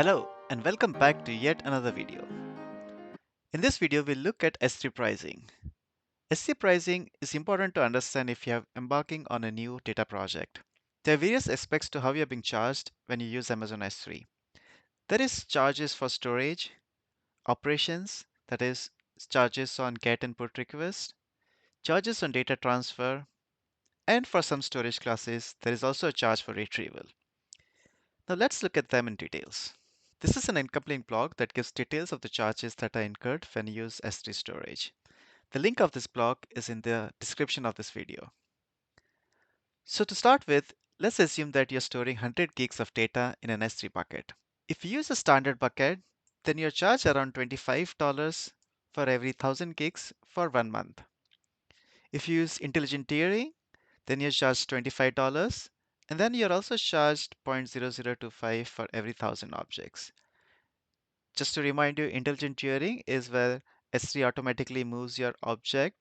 Hello and welcome back to yet another video. In this video, we'll look at S3 pricing. S3 pricing is important to understand if you are embarking on a new data project. There are various aspects to how you're being charged when you use Amazon S3. There is charges for storage, operations, that is charges on get and put request, charges on data transfer, and for some storage classes, there is also a charge for retrieval. Now let's look at them in details. This is an incomplete blog that gives details of the charges that are incurred when you use S3 storage. The link of this blog is in the description of this video. So to start with, let's assume that you're storing 100 gigs of data in an S3 bucket. If you use a standard bucket, then you're charged around $25 for every 1000 gigs for 1 month. If you use intelligent tiering, then you're charged $25 and then you're also charged 0.0025 for every 1000 objects. Just to remind you, intelligent tiering is where S3 automatically moves your object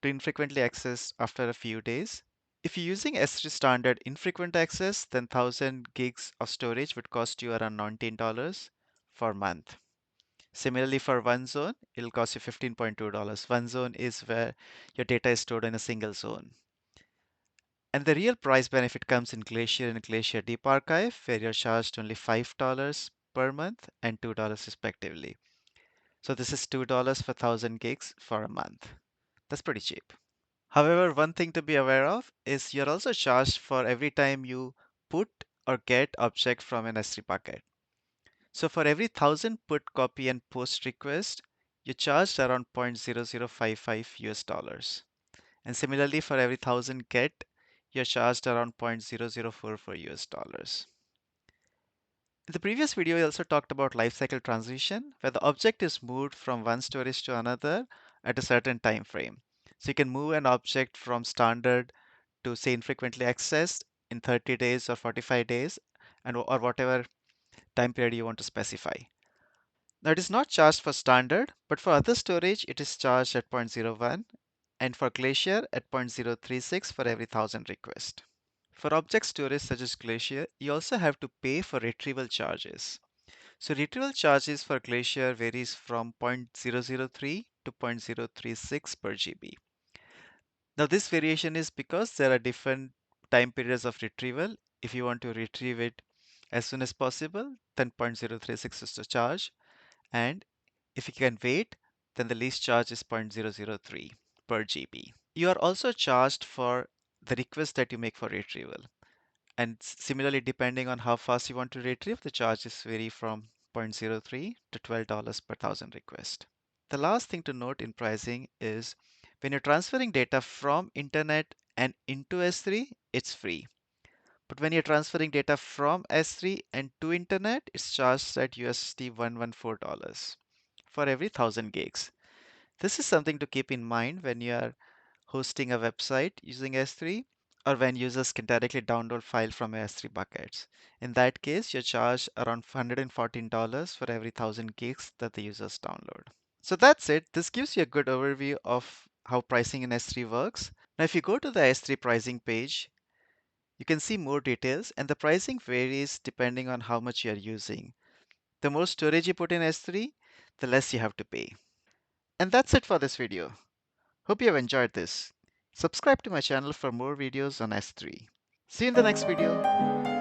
to infrequently accessed after a few days. If you're using S3 standard infrequent access, then 1000 gigs of storage would cost you around $19 per month. Similarly, for one zone, it'll cost you $15.2. One zone is where your data is stored in a single zone. And the real price benefit comes in Glacier and Glacier Deep Archive, where you're charged only $5 per month and $2 respectively. So this is $2 for 1000 gigs for a month. That's pretty cheap. However, one thing to be aware of is you're also charged for every time you put or get object from an S3 bucket. So for every 1000 put, copy, and post request, you charged around 0.0055 US dollars. And similarly, for every 1000 get, you're charged around 0.0044 US dollars. In the previous video, we also talked about lifecycle transition, where the object is moved from one storage to another at a certain time frame. So you can move an object from standard to say infrequently accessed in 30 days or 45 days and or whatever time period you want to specify. Now it is not charged for standard, but for other storage it is charged at 0.01 and for Glacier at 0.036 for every 1000 requests. For object storage such as Glacier, you also have to pay for retrieval charges. So retrieval charges for Glacier varies from 0.003 to 0.036 per GB. Now this variation is because there are different time periods of retrieval. If you want to retrieve it as soon as possible, then 0.036 is the charge. And if you can wait, then the least charge is 0.003 per GB. You are also charged for the request that you make for retrieval. And similarly, depending on how fast you want to retrieve, the charges vary from zero point zero 0.03 to $12 per thousand request. The last thing to note in pricing is when you're transferring data from internet and into S3, it's free. But when you're transferring data from S3 and to internet, it's charged at USD $114 for every 1000 gigs. This is something to keep in mind when you are hosting a website using S3 or when users can directly download file from S3 buckets. In that case, you're charged around $114 for every 1000 gigs that the users download. So that's it. This gives you a good overview of how pricing in S3 works. Now, if you go to the S3 pricing page, you can see more details and the pricing varies depending on how much you are using. The more storage you put in S3, the less you have to pay. And that's it for this video. Hope you have enjoyed this. Subscribe to my channel for more videos on S3. See you in the next video.